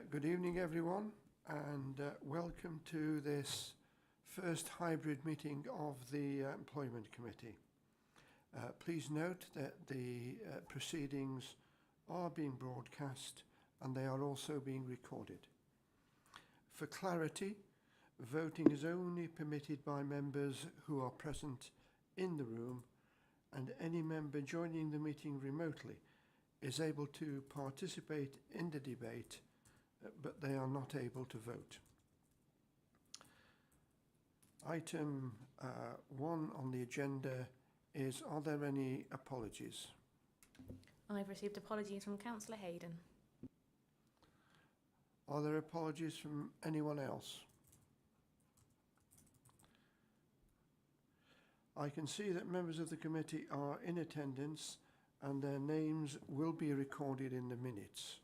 Good evening, everyone, and welcome to this first hybrid meeting of the Employment Committee. Please note that the proceedings are being broadcast and they are also being recorded. For clarity, voting is only permitted by members who are present in the room, and any member joining the meeting remotely is able to participate in the debate, but they are not able to vote. Item 1 on the agenda is, are there any apologies? I've received apologies from Councillor Hayden. Are there apologies from anyone else? I can see that members of the committee are in attendance and their names will be recorded in the minutes.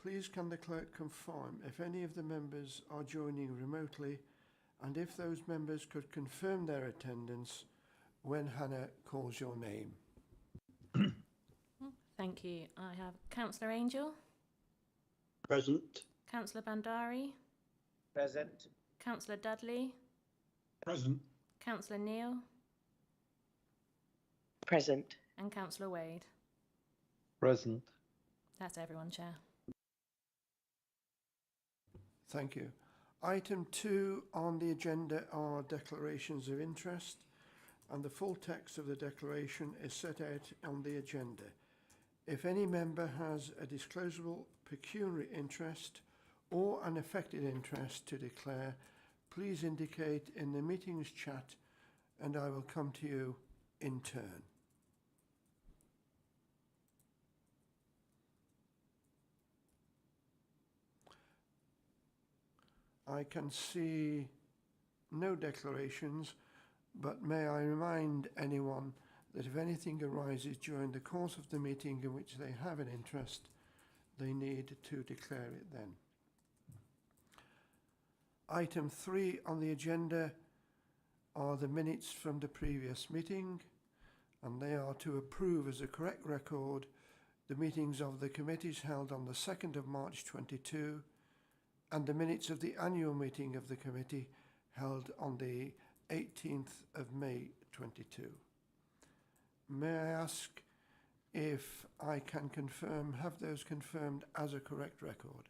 Please can the clerk confirm if any of the members are joining remotely, and if those members could confirm their attendance when Hannah calls your name. Thank you. I have Councillor Angel. Present. Councillor Bandari. Present. Councillor Dudley. Present. Councillor Neal. Present. And Councillor Wade. Present. That's everyone, Chair. Thank you. Item 2 on the agenda are declarations of interest, and the full text of the declaration is set out on the agenda. If any member has a disclosable pecuniary interest or an affected interest to declare, please indicate in the meeting's chat and I will come to you in turn. I can see no declarations, but may I remind anyone that if anything arises during the course of the meeting in which they have an interest, they need to declare it then. Item 3 on the agenda are the minutes from the previous meeting, and they are to approve as a correct record the meetings of the committees held on the 2nd of March 22 and the minutes of the annual meeting of the committee held on the 18th of May 22. May I ask if I can have those confirmed as a correct record?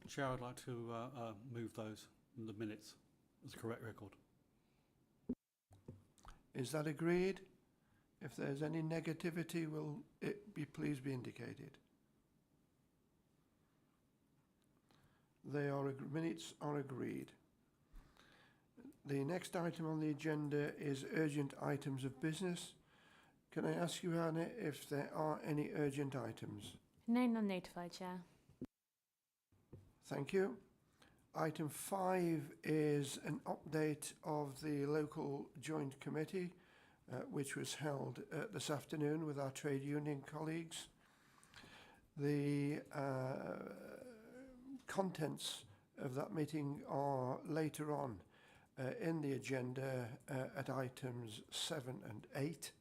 Chair, I'd like to move those in the minutes as a correct record. Is that agreed? If there's any negativity, will it please be indicated? Minutes are agreed. The next item on the agenda is urgent items of business. Can I ask you, Hannah, if there are any urgent items? No, none notified, Chair. Thank you. Item 5 is an update of the local joint committee, which was held this afternoon with our trade union colleagues. The contents of that meeting are later on in the agenda at items 7 and 8.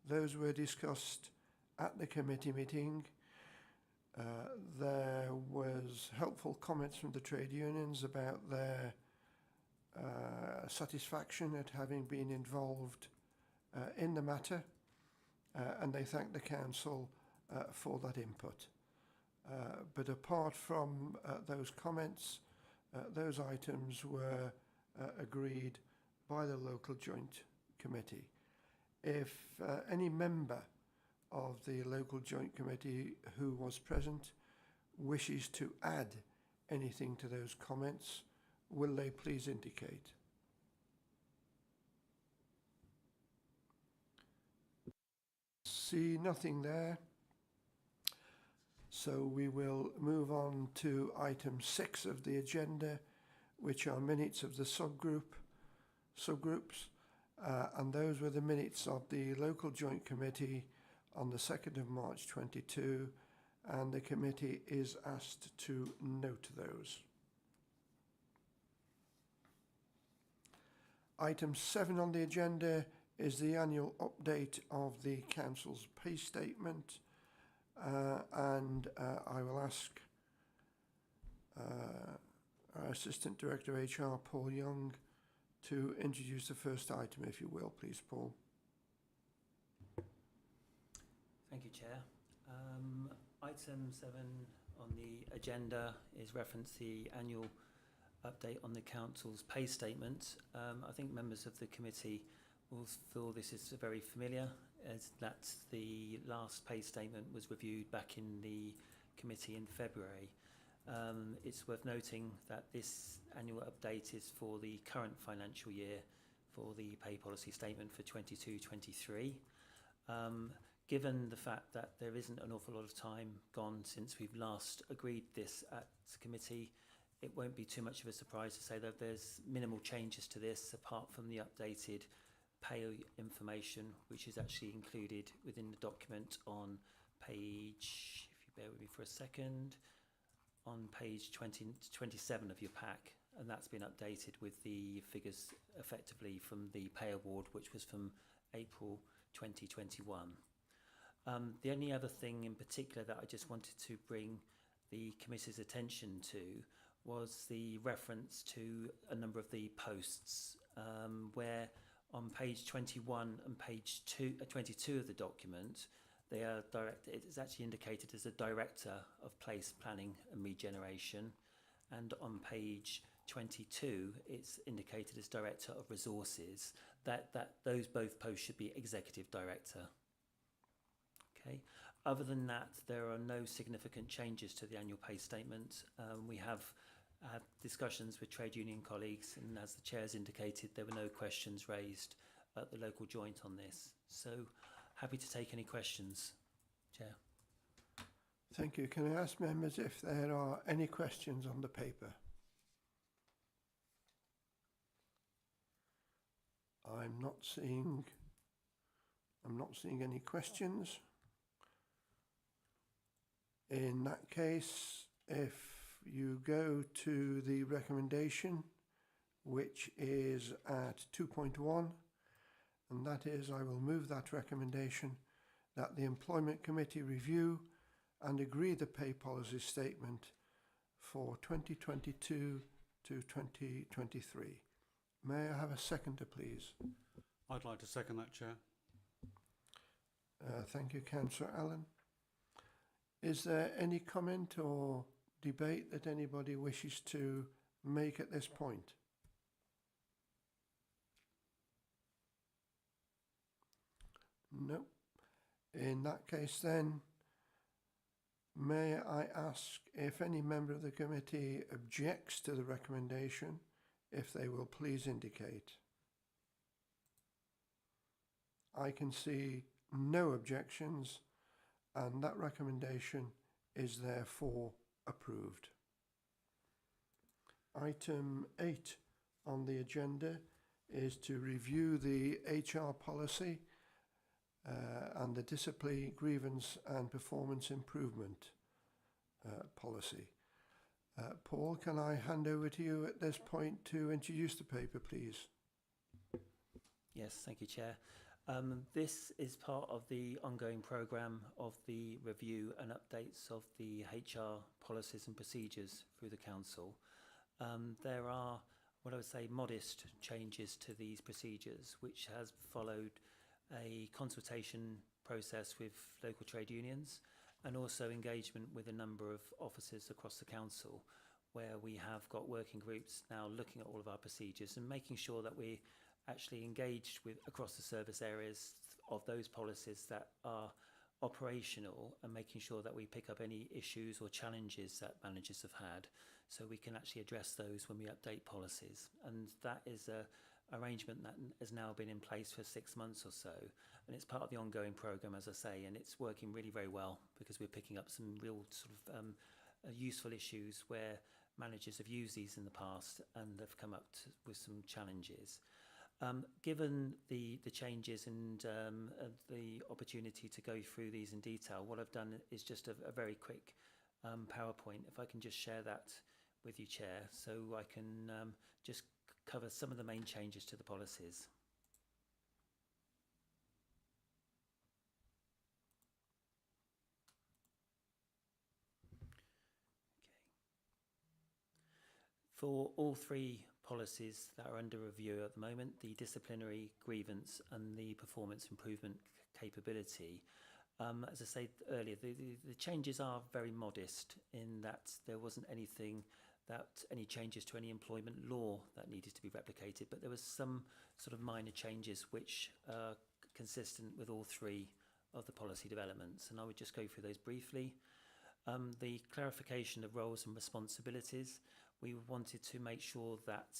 Those were discussed at the committee meeting. There was helpful comments from the trade unions about their satisfaction at having been involved in the matter, and they thanked the council for that input. But apart from those comments, those items were agreed by the local joint committee. If any member of the local joint committee who was present wishes to add anything to those comments, will they please indicate? See nothing there. So we will move on to item 6 of the agenda, which are minutes of the subgroups, and those were the minutes of the local joint committee on the 2nd of March 22, and the committee is asked to note those. Item 7 on the agenda is the annual update of the council's pay statement. and I will ask our Assistant Director of HR, Paul Young, to introduce the first item, if you will, please, Paul. Thank you, Chair. Item 7 on the agenda is reference the annual update on the Council's pay statement. I think members of the committee will feel this is very familiar, as that the last pay statement was reviewed back in the committee in February. It's worth noting that this annual update is for the current financial year for the pay policy statement for 22-23. Given the fact that there isn't an awful lot of time gone since we've last agreed this at committee, it won't be too much of a surprise to say that there's minimal changes to this apart from the updated pay information, which is actually included within the document on page, if you bear with me for a second, on page 27 of your pack, and that's been updated with the figures effectively from the pay award, which was from April 2021. The only other thing in particular that I just wanted to bring the committee's attention to was the reference to a number of the posts, where on page 21 and page 22 of the document, they are it's actually indicated as a Director of Place Planning and Regeneration, and on page 22 it's indicated as Director of Resources. Those both posts should be Executive Director. Okay. Other than that, there are no significant changes to the annual pay statement. We have had discussions with trade union colleagues, and as the Chair's indicated, there were no questions raised at the local joint on this. So, happy to take any questions, Chair. Thank you. Can I ask members if there are any questions on the paper? I'm not seeing any questions. In that case, if you go to the recommendation, which is at 2.1, and that is, I will move that recommendation that the Employment Committee review and agree the pay policy statement for 2022 to 2023. May I have a seconder, please? I'd like to second that, Chair. Thank you, Councillor Allen. Is there any comment or debate that anybody wishes to make at this point? No. In that case then, may I ask if any member of the committee objects to the recommendation, if they will please indicate. I can see no objections, and that recommendation is therefore approved. Item 8 on the agenda is to review the HR policy and the discipline, grievance and performance improvement policy. Paul, can I hand over to you at this point to introduce the paper, please? Yes, thank you, Chair. This is part of the ongoing programme of the review and updates of the HR policies and procedures through the Council. There are, what I would say, modest changes to these procedures, which has followed a consultation process with local trade unions and also engagement with a number of officers across the Council, where we have got working groups now looking at all of our procedures and making sure that we actually engaged with across the service areas of those policies that are operational, and making sure that we pick up any issues or challenges that managers have had, so we can actually address those when we update policies. And that is a arrangement that has now been in place for 6 months or so, and it's part of the ongoing programme, as I say, and it's working really very well, because we're picking up some real sort of useful issues where managers have used these in the past and have come up with some challenges. Given the changes and the opportunity to go through these in detail, what I've done is just a very quick PowerPoint. If I can just share that with you, Chair, so I can just cover some of the main changes to the policies. For all three policies that are under review at the moment, the disciplinary, grievance and the performance improvement capability, as I said earlier, the changes are very modest in that there wasn't any changes to any employment law that needed to be replicated, but there was some sort of minor changes which are consistent with all three of the policy developments, and I would just go through those briefly. The clarification of roles and responsibilities. We wanted to make sure that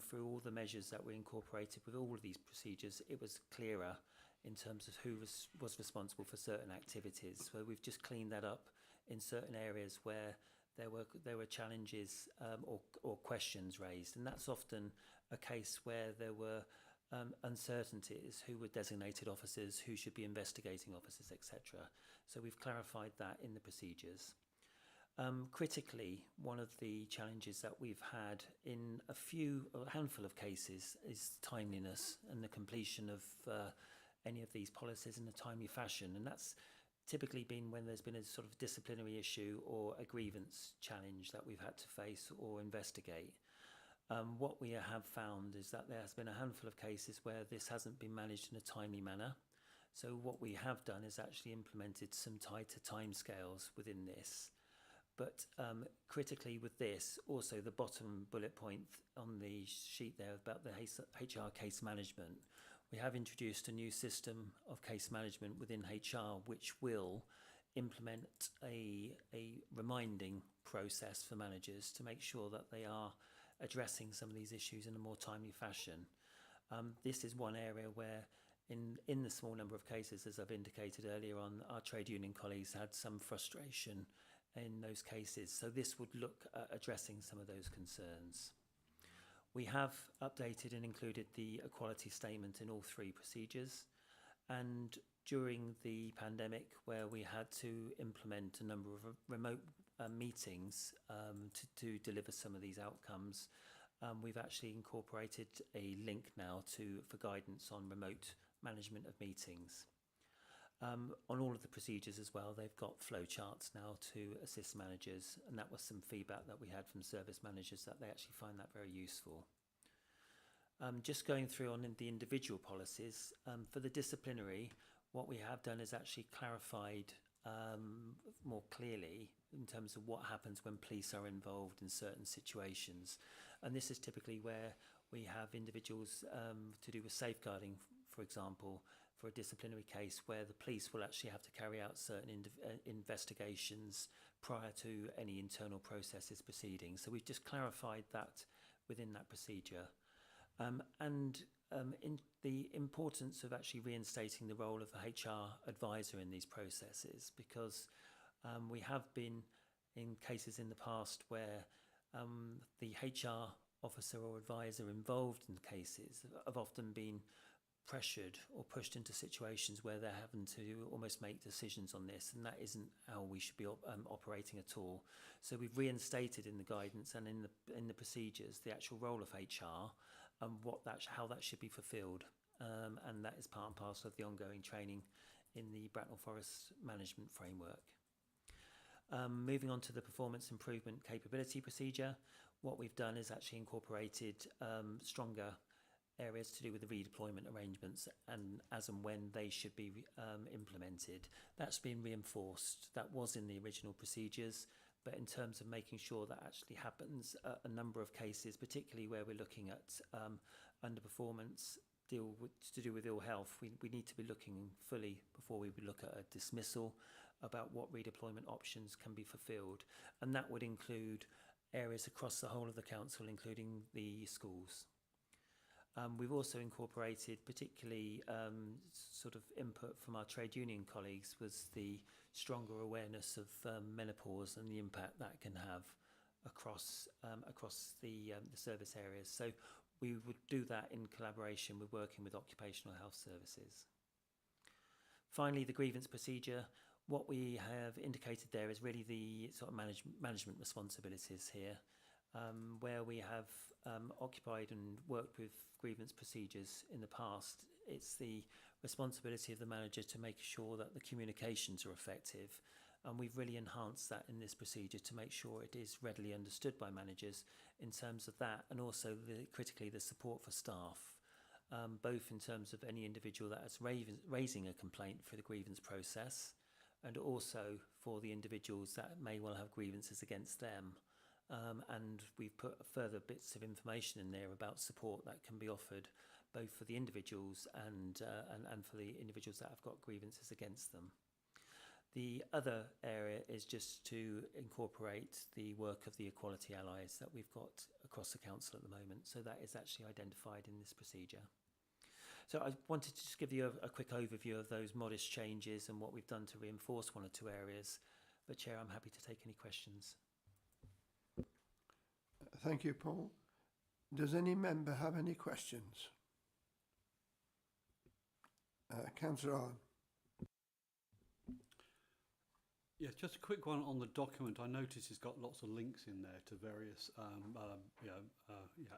through all the measures that were incorporated with all of these procedures, it was clearer in terms of who was responsible for certain activities. So we've just cleaned that up in certain areas where there were challenges or questions raised, and that's often a case where there were uncertainties, who were designated officers, who should be investigating officers, etc. So we've clarified that in the procedures. Critically, one of the challenges that we've had in a handful of cases is timeliness and the completion of any of these policies in a timely fashion, and that's typically been when there's been a sort of disciplinary issue or a grievance challenge that we've had to face or investigate. What we have found is that there has been a handful of cases where this hasn't been managed in a timely manner. So what we have done is actually implemented some tighter timescales within this. But critically with this, also the bottom bullet point on the sheet there about the HR case management, we have introduced a new system of case management within HR which will implement a reminding process for managers to make sure that they are addressing some of these issues in a more timely fashion. This is one area where in the small number of cases, as I've indicated earlier on, our trade union colleagues had some frustration in those cases. So this would look at addressing some of those concerns. We have updated and included the equality statement in all three procedures. And during the pandemic, where we had to implement a number of remote meetings to deliver some of these outcomes, we've actually incorporated a link now for guidance on remote management of meetings. On all of the procedures as well, they've got flow charts now to assist managers, and that was some feedback that we had from service managers that they actually find that very useful. Just going through on the individual policies, for the disciplinary, what we have done is actually clarified more clearly in terms of what happens when police are involved in certain situations. And this is typically where we have individuals to do with safeguarding, for example, for a disciplinary case where the police will actually have to carry out certain investigations prior to any internal processes proceeding. So we've just clarified that within that procedure. In the importance of actually reinstating the role of the HR advisor in these processes, because we have been in cases in the past where the HR officer or advisor involved in cases have often been pressured or pushed into situations where they're having to almost make decisions on this, and that isn't how we should be operating at all. So we've reinstated in the guidance and in the procedures the actual role of HR and how that should be fulfilled, and that is part and parcel of the ongoing training in the Bracknell Forest Management Framework. Moving on to the performance improvement capability procedure, what we've done is actually incorporated stronger areas to do with the redeployment arrangements and as and when they should be implemented. That's been reinforced. That was in the original procedures, but in terms of making sure that actually happens, a number of cases, particularly where we're looking at underperformance to do with ill health, we need to be looking fully before we would look at a dismissal about what redeployment options can be fulfilled, and that would include areas across the whole of the council, including the schools. We've also incorporated, particularly sort of input from our trade union colleagues, was the stronger awareness of menopause and the impact that can have across the service areas. So we would do that in collaboration with working with occupational health services. Finally, the grievance procedure. What we have indicated there is really the sort of management responsibilities here, where we have occupied and worked with grievance procedures in the past. It's the responsibility of the manager to make sure that the communications are effective And we've really enhanced that in this procedure to make sure it is readily understood by managers in terms of that, and also critically the support for staff, both in terms of any individual that is raising a complaint for the grievance process, and also for the individuals that may well have grievances against them. And we've put further bits of information in there about support that can be offered both for the individuals and for the individuals that have got grievances against them. The other area is just to incorporate the work of the equality allies that we've got across the council at the moment. So that is actually identified in this procedure. So I wanted to just give you a quick overview of those modest changes and what we've done to reinforce one or two areas. But Chair, I'm happy to take any questions. Thank you, Paul. Does any member have any questions? Councillor Allen. Yes, just a quick one on the document. I noticed it's got lots of links in there to various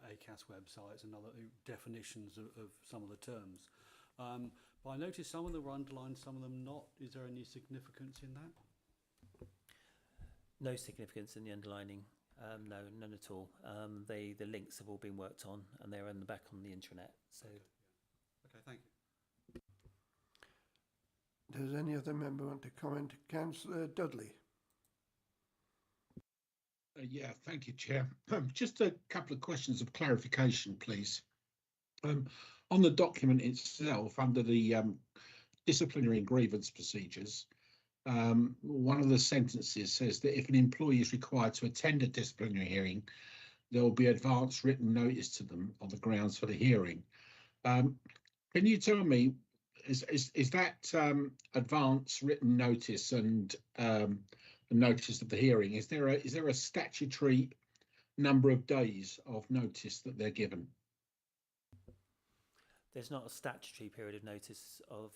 ACAS websites and other definitions of some of the terms. But I noticed some of them were underlined, some of them not. Is there any significance in that? No significance in the underlining. No, none at all. The links have all been worked on and they're on the back on the intranet. So, Okay, thank you. Does any other member want to comment? Councillor Dudley. Yeah, thank you, Chair. Just a couple of questions of clarification, please. On the document itself, under the disciplinary and grievance procedures, one of the sentences says that if an employee is required to attend a disciplinary hearing, there will be advance written notice to them on the grounds for the hearing. Can you tell me, is that advance written notice and notice of the hearing, is there a statutory number of days of notice that they're given? there's not a statutory period of notice of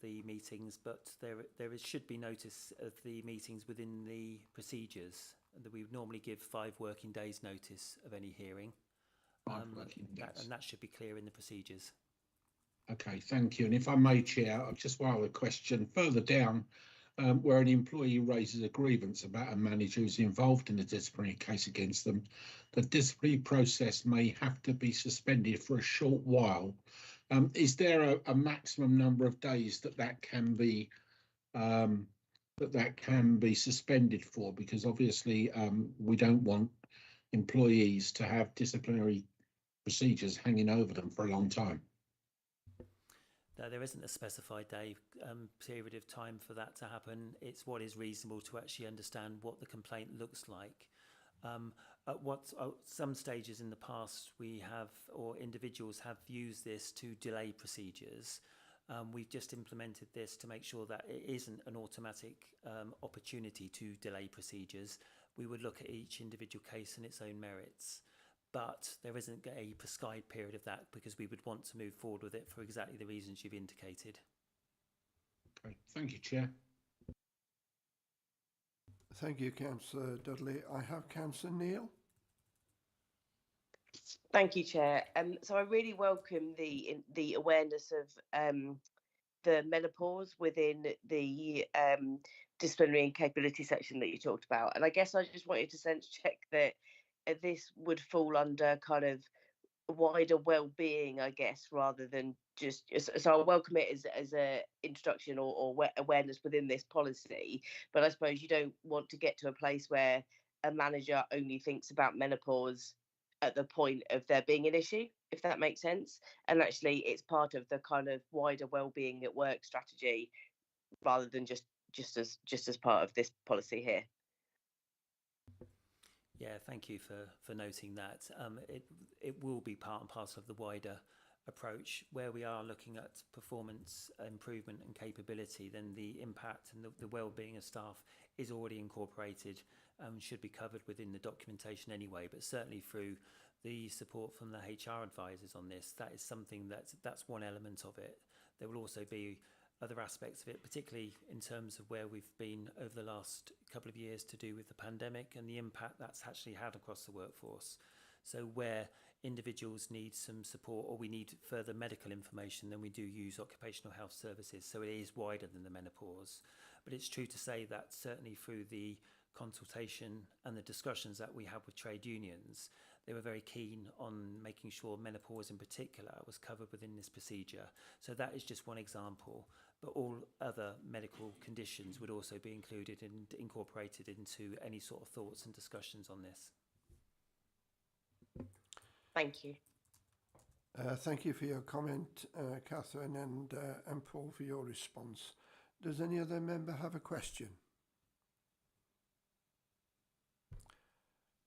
the meetings, but there should be notice of the meetings within the procedures. And we would normally give 5 working days notice of any hearing. 5 working days. And that should be clear in the procedures. Okay, thank you. And if I may, Chair, I've just one other question. Further down, where an employee raises a grievance about a manager who's involved in a disciplinary case against them, the disciplinary process may have to be suspended for a short while. Is there a maximum number of days that can be suspended for? Because obviously we don't want employees to have disciplinary procedures hanging over them for a long time. No, there isn't a specified period of time for that to happen. It's what is reasonable to actually understand what the complaint looks like. At some stages in the past, we have, or individuals have used this to delay procedures. We've just implemented this to make sure that it isn't an automatic opportunity to delay procedures. We would look at each individual case and its own merits. But there isn't a prescribed period of that because we would want to move forward with it for exactly the reasons you've indicated. Okay, thank you, Chair. Thank you, Councillor Dudley. I have Councillor Neil. Thank you, Chair. So I really welcome the awareness of the menopause within the disciplinary and capability section that you talked about. And I guess I just wanted to sense check that this would fall under kind of wider well-being, I guess, rather than just so I welcome it as a introduction or awareness within this policy. But I suppose you don't want to get to a place where a manager only thinks about menopause at the point of there being an issue, if that makes sense. And actually it's part of the kind of wider well-being at work strategy rather than just as part of this policy here. Yeah, thank you for noting that. It will be part and parcel of the wider approach where we are looking at performance improvement and capability. Then the impact and the well-being of staff is already incorporated and should be covered within the documentation anyway. But certainly through the support from the HR advisors on this, that is something that's one element of it. There will also be other aspects of it, particularly in terms of where we've been over the last couple of years to do with the pandemic and the impact that's actually had across the workforce. So where individuals need some support or we need further medical information, then we do use occupational health services. So it is wider than the menopause. But it's true to say that certainly through the consultation and the discussions that we had with trade unions, they were very keen on making sure menopause in particular was covered within this procedure. So that is just one example, but all other medical conditions would also be included and incorporated into any sort of thoughts and discussions on this. Thank you. Thank you for your comment, Catherine, and Paul for your response. Does any other member have a question?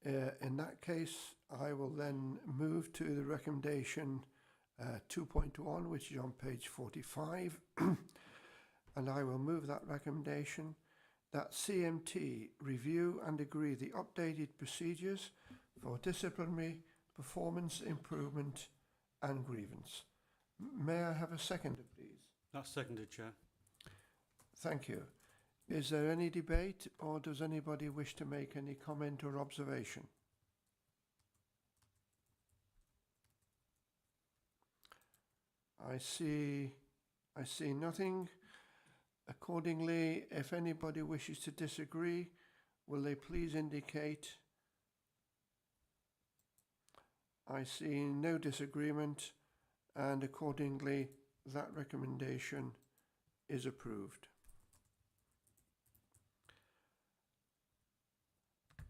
In that case, I will then move to the recommendation 2.1, which is on page 45, and I will move that recommendation that CMT review and agree the updated procedures for disciplinary performance improvement and grievance. May I have a seconder, please? That's seconded, Chair. Thank you. Is there any debate, or does anybody wish to make any comment or observation? I see nothing. Accordingly, if anybody wishes to disagree, will they please indicate? I see no disagreement, and accordingly, that recommendation is approved.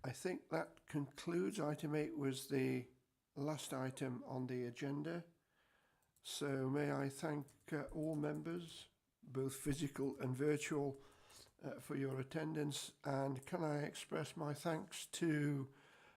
I think that concludes item 8, was the last item on the agenda. So may I thank all members, both physical and virtual, for your attendance, and can I express my thanks to